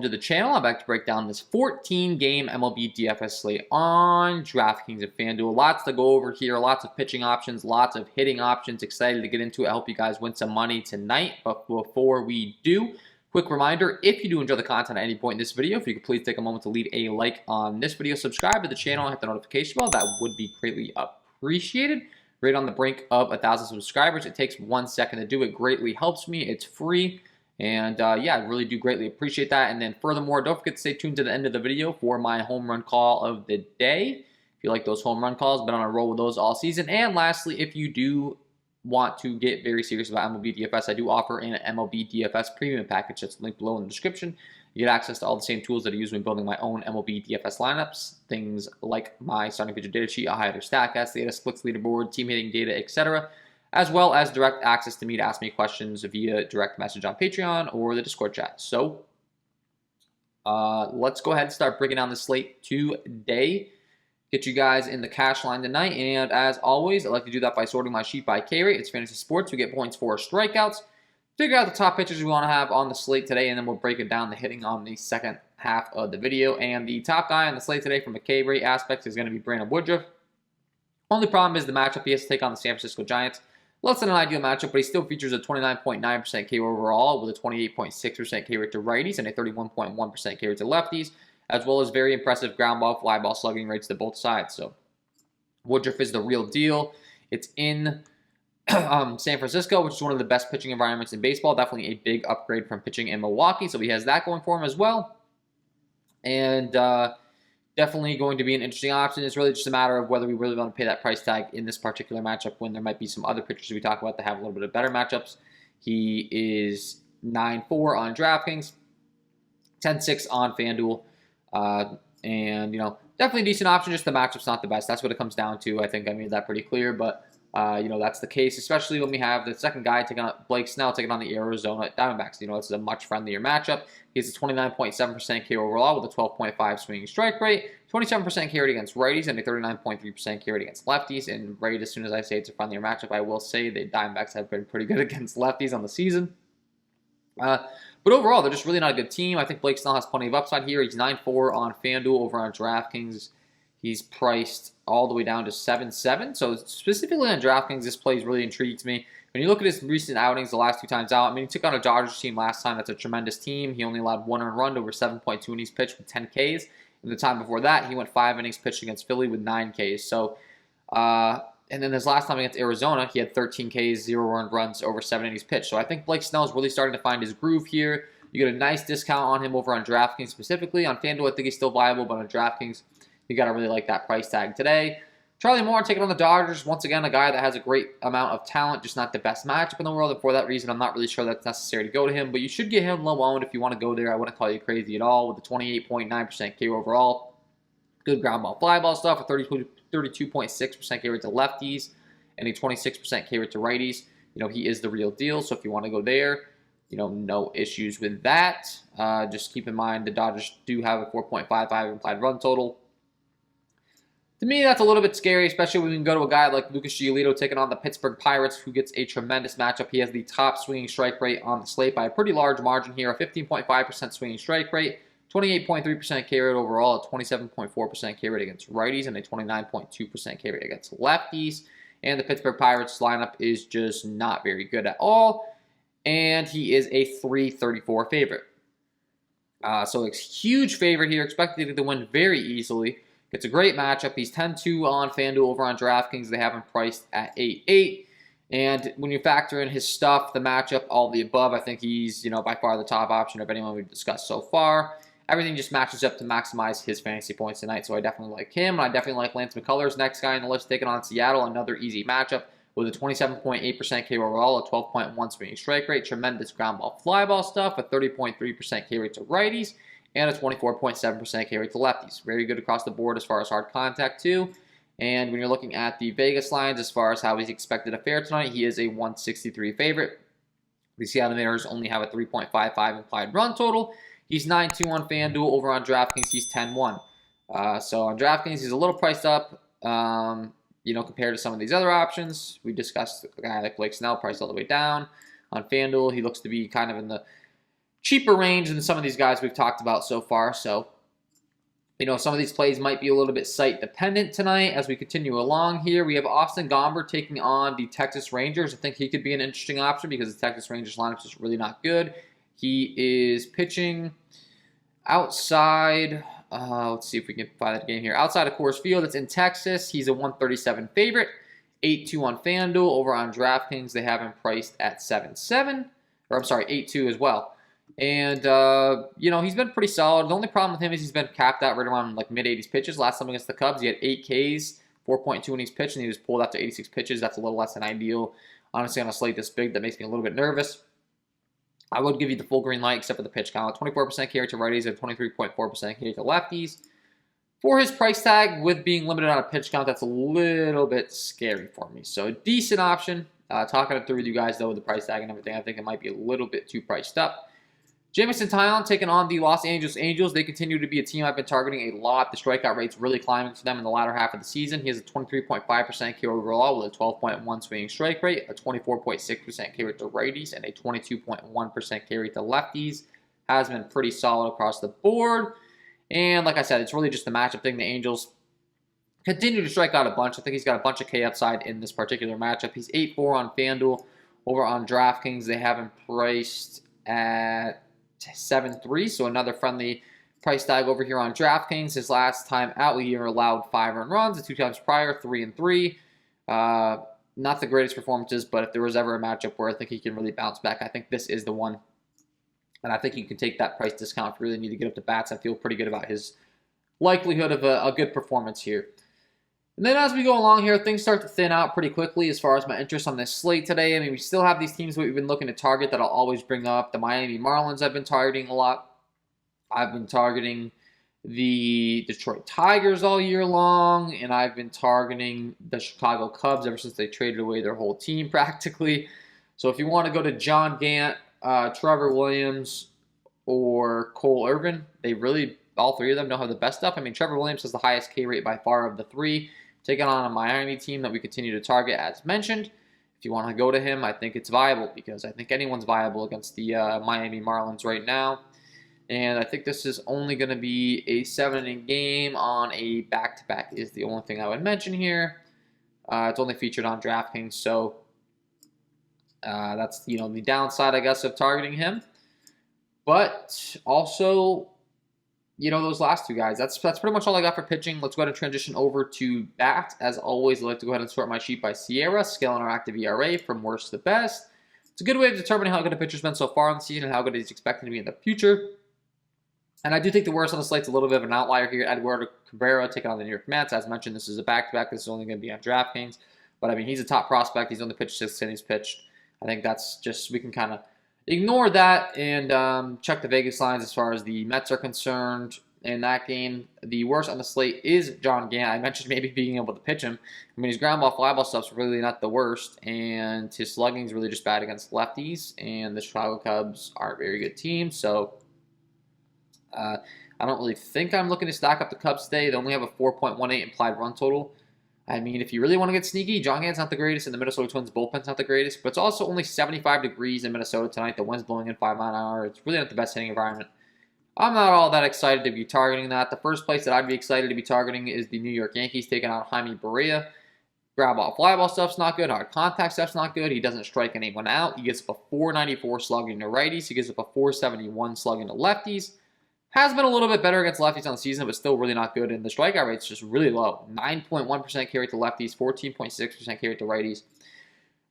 to the channel. I'm back to break down this 14-game MLB DFS slate on DraftKings and FanDuel. Lots to go over here, lots of pitching options, lots of hitting options. Excited to get into it. I hope you guys win some money tonight. But before we do, quick reminder, if you do enjoy the content at any point in this video, if you could please take a moment to leave a like on this video, subscribe to the channel, and hit the notification bell. That would be greatly appreciated. Right on the brink of 1,000 subscribers. It takes 1 second to do. It greatly helps me. It's free. And yeah, I really do greatly appreciate that. And then furthermore, don't forget to stay tuned to the end of the video for my home run call of the day. If you like those home run calls, been on a roll with those all season. And lastly, if you do want to get very serious about MLB DFS, I do offer an MLB DFS premium package that's linked below in the description. You get access to all the same tools that I use when building my own MLB DFS lineups. Things like my starting pitcher data sheet, a highlighter StatCast data, splits leaderboard, team hitting data, etc., as well as direct access to me to ask me questions via direct message on Patreon or the Discord chat. So let's go ahead and start breaking down the slate today. Get you guys in the cash line tonight. And as always, I like to do that by sorting my sheet by K rate. It's fantasy sports. We get points for strikeouts. Figure out the top pitchers we want to have on the slate today, and then we'll break it down the hitting on the second half of the video. And the top guy on the slate today from a K rate aspect is going to be Brandon Woodruff. Only problem is the matchup he has to take on the San Francisco Giants. Less than an ideal matchup, but he still features a 29.9% K overall with a 28.6% K rate to righties and a 31.1% K rate to lefties, as well as very impressive ground ball, fly ball slugging rates to both sides. So Woodruff is the real deal. It's in San Francisco, which is one of the best pitching environments in baseball. Definitely a big upgrade from pitching in Milwaukee, so he has that going for him as well. And definitely going to be an interesting option. It's really just a matter of whether we really want to pay that price tag in this particular matchup when there might be some other pitchers we talk about that have a little bit of better matchups. He is 9-4 on DraftKings, 10-6 on FanDuel, and definitely a decent option. Just the matchup's not the best. That's what it comes down to. I think I made that pretty clear, but that's the case, especially when we have the second guy taking on Blake Snell taking on the Arizona Diamondbacks. It's a much friendlier matchup. He has a 29.7% K overall with a 12.5 swinging strike rate, 27% K rate against righties, and a 39.3% K rate against lefties. And right as soon as I say it's a friendlier matchup, I will say the Diamondbacks have been pretty good against lefties on the season. But overall, they're just really not a good team. I think Blake Snell has plenty of upside here. He's 9-4 on FanDuel. Over on DraftKings, he's priced all the way down to 7-7. So specifically on DraftKings, this play really intrigues me. When you look at his recent outings, the last 2 times out, he took on a Dodgers team last time. That's a tremendous team. He only allowed 1 earned run to over 7.2 innings pitched with 10 Ks. And the time before that, he went 5 innings pitched against Philly with 9 Ks. So, and then his last time against Arizona, he had 13 Ks, 0 earned runs, over 7 innings pitched. So I think Blake Snell is really starting to find his groove here. You get a nice discount on him over on DraftKings specifically. On FanDuel, I think he's still viable, but on DraftKings, you got to really like that price tag today. Charlie Moore taking on the Dodgers. Once again, a guy that has a great amount of talent, just not the best matchup in the world. And for that reason, I'm not really sure that's necessary to go to him. But you should get him low owned if you want to go there. I wouldn't call you crazy at all with a 28.9% K overall. Good ground ball, fly ball stuff. A 32.6% K rate to lefties and a 26% K rate to righties. He is the real deal. So if you want to go there, no issues with that. Just keep in mind the Dodgers do have a 4.55 implied run total. To me, that's a little bit scary, especially when we can go to a guy like Lucas Giolito taking on the Pittsburgh Pirates, who gets a tremendous matchup. He has the top swinging strike rate on the slate by a pretty large margin here, a 15.5% swinging strike rate, 28.3% K rate overall, a 27.4% K rate against righties, and a 29.2% K rate against lefties. And the Pittsburgh Pirates lineup is just not very good at all, and he is a 334 favorite. So a huge favorite here, expected to win very easily. It's a great matchup. He's 10-2 on FanDuel. Over on DraftKings, they have him priced at 8-8. And when you factor in his stuff, the matchup, all the above, I think he's, by far the top option of anyone we've discussed so far. Everything just matches up to maximize his fantasy points tonight, so I definitely like him. And I definitely like Lance McCullers, next guy on the list, taking on Seattle. Another easy matchup with a 27.8% K overall, a 12.1 swinging strike rate, tremendous ground ball, fly ball stuff, a 30.3% K rate to righties, and a 24.7% K rate to lefties. Very good across the board as far as hard contact, too. And when you're looking at the Vegas lines as far as how he's expected to fare tonight, he is a 163 favorite. The Seattle Mariners only have a 3.55 implied run total. He's 9-2 on FanDuel. Over on DraftKings, he's 10-1. So on DraftKings, he's a little priced up, compared to some of these other options. We discussed a guy like Blake Snell, priced all the way down. On FanDuel, he looks to be kind of in the cheaper range than some of these guys we've talked about so far. So, some of these plays might be a little bit site dependent tonight as we continue along here. We have Austin Gomber taking on the Texas Rangers. I think he could be an interesting option because the Texas Rangers lineup is just really not good. He is pitching outside, let's see if we can find that game here. Outside of Coors Field, it's in Texas. He's a 137 favorite, 8-2 on FanDuel. Over on DraftKings, they have him priced at 7-7, or I'm sorry, 8-2 as well. And, he's been pretty solid. The only problem with him is he's been capped out right around like mid-80s pitches. Last time against the Cubs, he had 8 Ks, 4.2 innings pitched, and he was pulled out to 86 pitches. That's a little less than ideal. Honestly, on a slate this big, that makes me a little bit nervous. I would give you the full green light except for the pitch count. 24% carry to righties and 23.4% carry to lefties. For his price tag, with being limited on a pitch count, that's a little bit scary for me. So a decent option. Talking it through with you guys, though, with the price tag and everything, I think it might be a little bit too priced up. Jamison Tyone taking on the Los Angeles Angels. They continue to be a team I've been targeting a lot. The strikeout rate's really climbing for them in the latter half of the season. He has a 23.5% K overall with a 12.1 swinging strike rate, a 24.6% K rate to righties, and a 22.1% K rate to lefties. Has been pretty solid across the board. And like I said, it's really just the matchup thing. The Angels continue to strike out a bunch. I think he's got a bunch of K upside in this particular matchup. He's 8-4 on FanDuel. Over on DraftKings, they have him priced at 7-3, so another friendly price tag over here on DraftKings. His last time out, he allowed 5 earned runs. The 2 times prior, 3-3. Not the greatest performances, but if there was ever a matchup where I think he can really bounce back, I think this is the one. And I think you can take that price discount if you really need to get up to bats. I feel pretty good about his likelihood of a good performance here. And then as we go along here, things start to thin out pretty quickly as far as my interest on this slate today. I mean, we still have these teams that we've been looking to target that I'll always bring up. The Miami Marlins I've been targeting a lot. I've been targeting the Detroit Tigers all year long, and I've been targeting the Chicago Cubs ever since they traded away their whole team practically. So if you want to go to John Gant, Trevor Williams, or Cole Irvin, they really, all three of them don't have the best stuff. I mean, Trevor Williams has the highest K rate by far of the three. Taking on a Miami team that we continue to target, as mentioned. If you want to go to him, I think it's viable because I think anyone's viable against the Miami Marlins right now. And I think this is only going to be a 7-inning game on a back-to-back is the only thing I would mention here. It's only featured on DraftKings, so that's the downside, I guess, of targeting him. But also, those last two guys. That's pretty much all I got for pitching. Let's go ahead and transition over to bat. As always, I like to go ahead and sort my sheet by Sierra, scaling our active ERA from worst to best. It's a good way of determining how good a pitcher's been so far in the season and how good he's expecting to be in the future. And I do think the worst on the slate's a little bit of an outlier here. Eduardo Cabrera taking on the New York Mets. As mentioned, this is a back-to-back. This is only going to be on DraftKings. But, I mean, he's a top prospect. He's only pitched 6 innings pitched. I think that's just, we can kind of ignore that and check the Vegas lines as far as the Mets are concerned. In that game, the worst on the slate is John Gant. I mentioned maybe being able to pitch him. I mean, his ground ball, fly ball stuff's really not the worst, and his slugging's really just bad against lefties, and the Chicago Cubs are a very good team, so I don't really think I'm looking to stack up the Cubs today. They only have a 4.18 implied run total. I mean, if you really want to get sneaky, John Gant's not the greatest, and the Minnesota Twins bullpen's not the greatest, but it's also only 75 degrees in Minnesota tonight. The wind's blowing in 5 miles an hour. It's really not the best hitting environment. I'm not all that excited to be targeting that. The first place that I'd be excited to be targeting is the New York Yankees taking on Jaime Barria. Grab ball, fly ball stuff's not good. Hard contact stuff's not good. He doesn't strike anyone out. He gets up a 494 slugging to righties. He gives up a 471 slugging to lefties. Has been a little bit better against lefties on the season, but still really not good. And the strikeout rate's just really low. 9.1% carry to lefties, 14.6% carry to righties.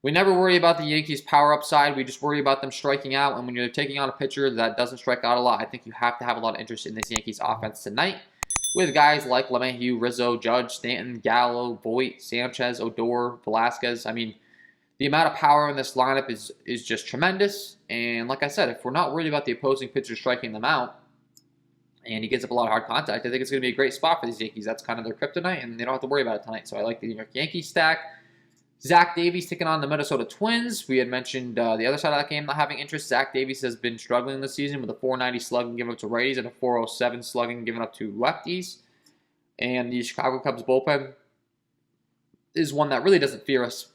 We never worry about the Yankees' power upside. We just worry about them striking out. And when you're taking on a pitcher that doesn't strike out a lot, I think you have to have a lot of interest in this Yankees offense tonight with guys like LeMahieu, Rizzo, Judge, Stanton, Gallo, Voit, Sanchez, Odor, Velasquez. I mean, the amount of power in this lineup is just tremendous. And like I said, if we're not worried about the opposing pitcher striking them out, and he gets up a lot of hard contact, I think it's going to be a great spot for these Yankees. That's kind of their kryptonite, and they don't have to worry about it tonight. So I like the New York Yankees stack. Zach Davies taking on the Minnesota Twins. We had mentioned the other side of that game not having interest. Zach Davies has been struggling this season with a 490 slugging given up to righties and a 407 slugging given up to lefties. And the Chicago Cubs bullpen is one that really doesn't fear us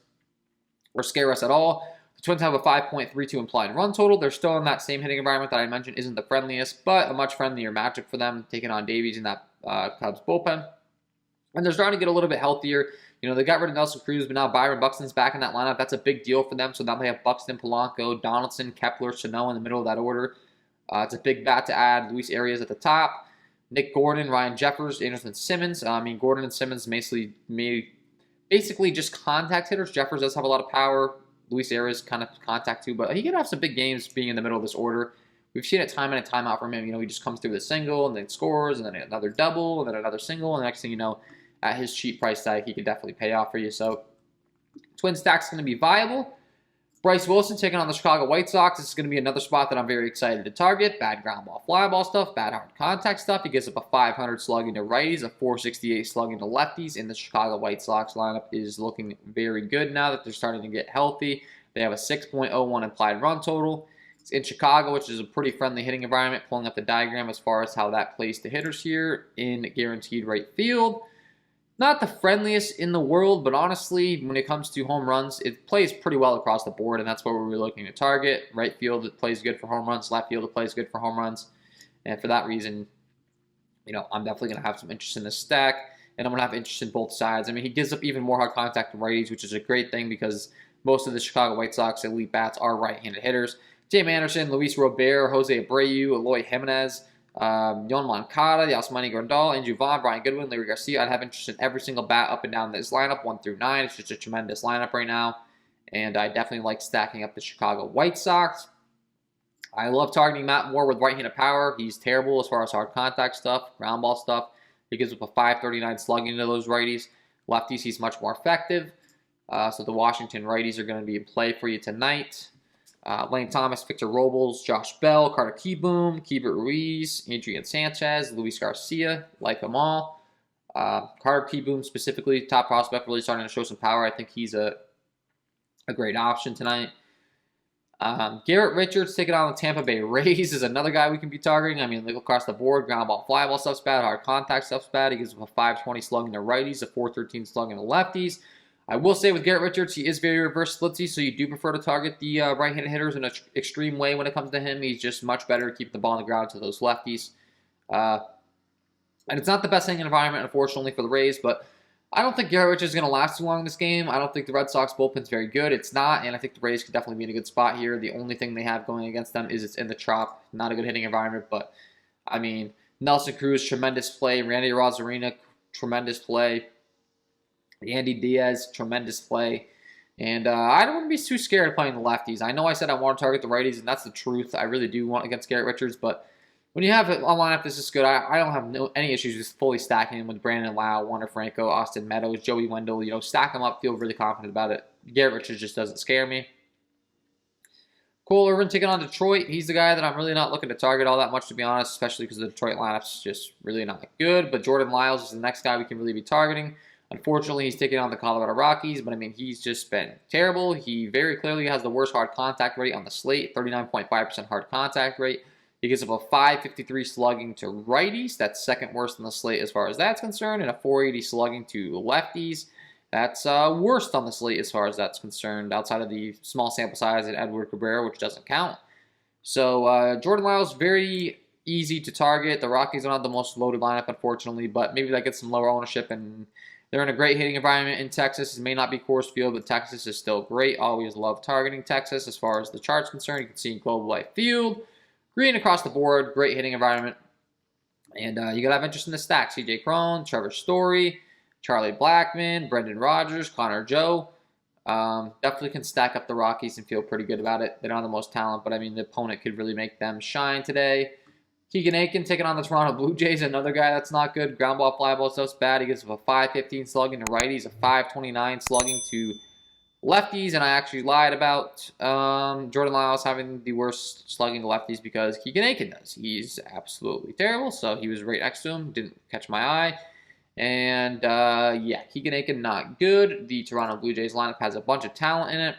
or scare us at all. Twins have a 5.32 implied run total. They're still in that same hitting environment that I mentioned isn't the friendliest, but a much friendlier matchup for them, taking on Davies in that Cubs bullpen. And they're starting to get a little bit healthier. You know, they got rid of Nelson Cruz, but now Byron Buxton's back in that lineup. That's a big deal for them. So now they have Buxton, Polanco, Donaldson, Kepler, Sano in the middle of that order. It's a big bat to add. Luis Arias at the top. Nick Gordon, Ryan Jeffers, Anderson Simmons. Gordon and Simmons basically just contact hitters. Jeffers does have a lot of power. Luis Arias kind of contact too, but he can have some big games being in the middle of this order. We've seen it time in and time out from him. You know, he just comes through with a single and then scores and then another double and then another single. And the next thing you know, at his cheap price tag, he could definitely pay off for you. So Twin stack's going to be viable. Bryce Wilson taking on the Chicago White Sox. This is going to be another spot that I'm very excited to target. Bad ground ball, fly ball stuff, bad hard contact stuff. He gives up a 500 slugging to righties, a 468 slugging to lefties, and the Chicago White Sox lineup is looking very good now that they're starting to get healthy. They have a 6.01 implied run total. It's in Chicago, which is a pretty friendly hitting environment. Pulling up the diagram as far as how that plays to hitters here in guaranteed right field. Not the friendliest in the world, but honestly, when it comes to home runs, it plays pretty well across the board, and that's what we're looking to target. Right field, it plays good for home runs. Left field, it plays good for home runs. And for that reason, you know, I'm definitely going to have some interest in this stack, and I'm going to have interest in both sides. I mean, he gives up even more hard contact to righties, which is a great thing because most of the Chicago White Sox elite bats are right-handed hitters. Jim Anderson, Luis Robert, Jose Abreu, Eloy Jimenez, Yon Moncada, Yasmani Grandal, Andrew Vaughn, Brian Goodwin, Larry Garcia. I'd have interest in every single bat up and down this lineup, 1 through 9. It's just a tremendous lineup right now, and I definitely like stacking up the Chicago White Sox. I love targeting Matt Moore with right-handed power. He's terrible as far as hard contact stuff, ground ball stuff. He gives up a 539 slugging to those righties. Lefties, he's much more effective. So the Washington righties are going to be in play for you tonight. Lane Thomas, Victor Robles, Josh Bell, Carter Kieboom, Keibert Ruiz, Adrian Sanchez, Luis Garcia, like them all. Carter Kieboom specifically, top prospect, really starting to show some power. I think he's a great option tonight. Garrett Richards taking on the Tampa Bay Rays is another guy we can be targeting. I mean, look across the board, ground ball, fly ball stuff's bad, hard contact stuff's bad. He gives up a 520 slugging to righties, a 413 slugging to lefties. I will say with Garrett Richards, he is very reverse splitsy, so you do prefer to target the right-handed hitters in an extreme way when it comes to him. He's just much better at keeping the ball on the ground to those lefties. And it's not the best hitting environment, unfortunately, for the Rays, but I don't think Garrett Richards is going to last too long in this game. I don't think the Red Sox bullpen's very good. It's not, and I think the Rays could definitely be in a good spot here. The only thing they have going against them is it's in the Trop. Not a good hitting environment, but, I mean, Nelson Cruz, tremendous play. Randy Rosarina, tremendous play. Andy Diaz, tremendous play. And I don't want to be too scared of playing the lefties. I know I said I want to target the righties, and that's the truth. I really do want against Garrett Richards, but when you have a lineup this is good, I don't have any issues with fully stacking him with Brandon Lau, Wander Franco, Austin Meadows, Joey Wendell. You know, stack them up, feel really confident about it. Garrett Richards just doesn't scare me. Cole Irvin taking on Detroit. He's the guy that I'm really not looking to target all that much, to be honest, especially because the Detroit lineup's just really not good. But Jordan Lyles is the next guy we can really be targeting. Unfortunately, he's taking on the Colorado Rockies, but I mean, he's just been terrible. He very clearly has the worst hard contact rate on the slate, 39.5% hard contact rate. He gives up a 553 slugging to righties. That's second worst on the slate as far as that's concerned, and a 480 slugging to lefties. That's worst on the slate as far as that's concerned, outside of the small sample size at Edward Cabrera, which doesn't count. So Jordan Lyles, very easy to target. The Rockies don't have the most loaded lineup, unfortunately, but maybe that gets some lower ownership, and they're in a great hitting environment in Texas. It may not be Coors Field, but Texas is still great. Always love targeting Texas as far as the chart's concerned. You can see in Globe Life Field. Green across the board. Great hitting environment. And you got to have interest in the stack. CJ Cron, Trevor Story, Charlie Blackmon, Brendan Rodgers, Connor Joe. Definitely can stack up the Rockies and feel pretty good about it. They don't have the most talent, but I mean, the opponent could really make them shine today. Keegan Aiken taking on the Toronto Blue Jays, another guy that's not good. Ground ball, fly ball stuff's bad. He gives up a 515 slugging to righties, a 529 slugging to lefties, and I actually lied about Jordan Lyles having the worst slugging to lefties because Keegan Aiken does. He's absolutely terrible, so he was right next to him. Didn't catch my eye. And, yeah, Keegan Aiken not good. The Toronto Blue Jays lineup has a bunch of talent in it.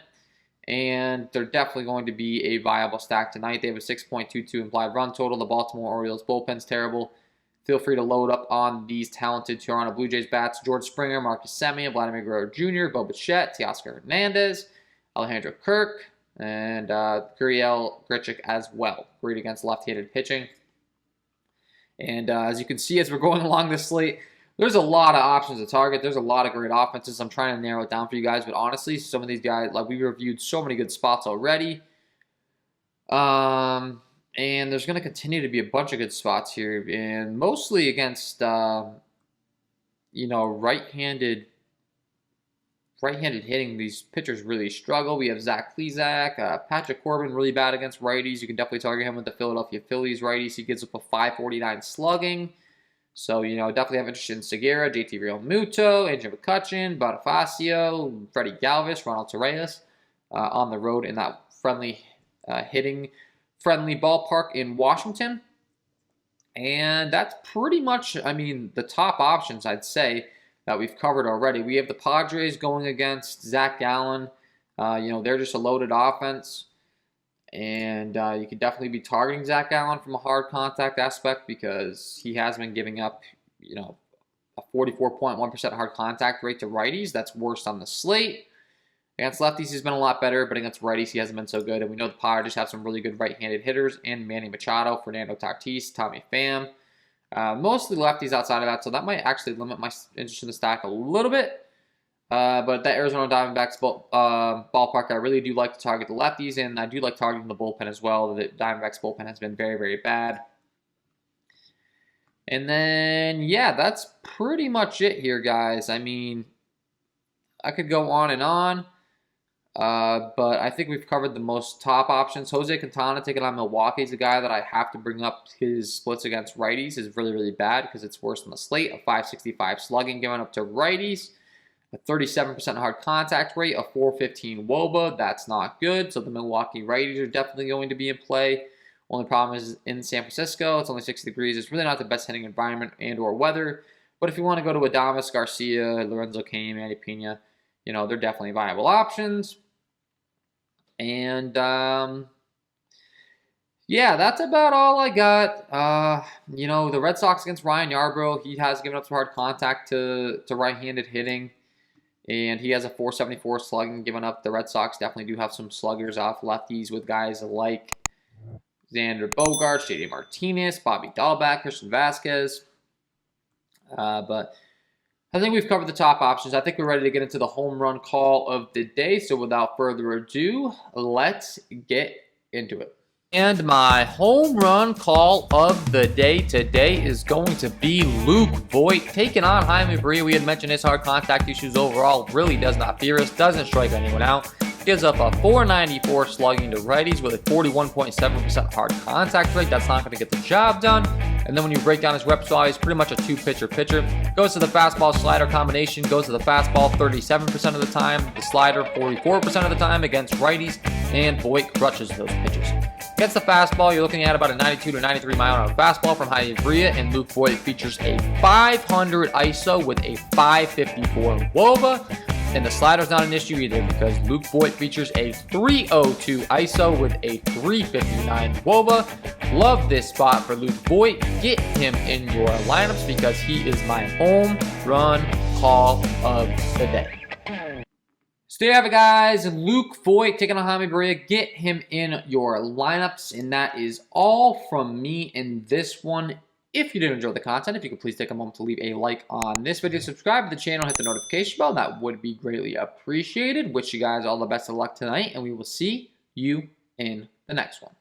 And they're definitely going to be a viable stack tonight. They have a 6.22 implied run total. The Baltimore Orioles bullpen's terrible. Feel free to load up on these talented Toronto Blue Jays bats. George Springer, Marcus Semien, Vladimir Guerrero Jr., Bo Bichette, Teoscar Hernandez, Alejandro Kirk, and Guriel Grichuk as well. Great against left-handed pitching. And as you can see, as we're going along this slate, there's a lot of options to target. There's a lot of great offenses. I'm trying to narrow it down for you guys, but honestly, some of these guys, like we reviewed so many good spots already. And there's going to continue to be a bunch of good spots here, and mostly against, you know, right-handed hitting. These pitchers really struggle. We have Zach Plesac, Patrick Corbin, really bad against righties. You can definitely target him with the Philadelphia Phillies righties. He gives up a 549 slugging. So, you know, definitely have interest in Segura, JT Realmuto, Andrew McCutchen, Bonifacio, Freddie Galvis, Ronald Torreyes on the road in that hitting friendly ballpark in Washington. And that's pretty much, I mean, the top options, I'd say, that we've covered already. We have the Padres going against Zach Gallen. You know, they're just a loaded offense. And you could definitely be targeting Zach Gallen from a hard contact aspect because he has been giving up, you know, a 44.1% hard contact rate to righties. That's worst on the slate. Against lefties, he's been a lot better, but against righties, he hasn't been so good. And we know the Padres have some really good right-handed hitters in Manny Machado, Fernando Tatis, Tommy Pham. Mostly lefties outside of that, so that might actually limit my interest in the stack a little bit. But that Arizona Diamondbacks ballpark, I really do like to target the lefties, and I do like targeting the bullpen as well. The Diamondbacks bullpen has been very, very bad. And then, yeah, that's pretty much it here, guys. I mean, I could go on and on. But I think we've covered the most top options. Jose Quintana taking on Milwaukee is a guy that I have to bring up. His splits against righties is really, really bad because it's worse than the slate. A 565 slugging given up to righties. A 37% hard contact rate. A 415 WOBA. That's not good. So the Milwaukee righties are definitely going to be in play. Only problem is in San Francisco. It's only 60 degrees. It's really not the best hitting environment and or weather. But if you want to go to Adames, Garcia, Lorenzo Cain, Manny Pena, you know, they're definitely viable options. And, yeah, that's about all I got. You know, the Red Sox against Ryan Yarbrough, he has given up some hard contact to right-handed hitting. And he has a 474 slugging given up. The Red Sox definitely do have some sluggers off lefties with guys like Xander Bogaerts, JD Martinez, Bobby Dahlbeck, Christian Vasquez. But I think we've covered the top options. I think we're ready to get into the home run call of the day. So without further ado, let's get into it. And my home run call of the day today is going to be Luke Voit taking on Jaime Barria. We had mentioned his hard contact issues overall. Really does not fear us. Doesn't strike anyone out. Gives up a 494 slugging to righties with a 41.7% hard contact rate. That's not going to get the job done. And then when you break down his repertoire, he's pretty much a two-pitcher pitcher. Goes to the fastball-slider combination. Goes to the fastball 37% of the time. The slider 44% of the time against righties. And Voit crushes those pitches. Against the fastball, you're looking at about a 92 to 93 mile-an-hour fastball from Jaime Barria, and Luke Voit features a 500 ISO with a 554 WOBA. And the slider's not an issue either because Luke Voit features a 302 ISO with a 359 WOBA. Love this spot for Luke Voit. Get him in your lineups because he is my home run call of the day. So there you have it, guys. Luke Voit taking on Jaime Barria. Get him in your lineups. And that is all from me in this one. If you did enjoy the content, if you could please take a moment to leave a like on this video, subscribe to the channel, hit the notification bell. That would be greatly appreciated. Wish you guys all the best of luck tonight, and we will see you in the next one.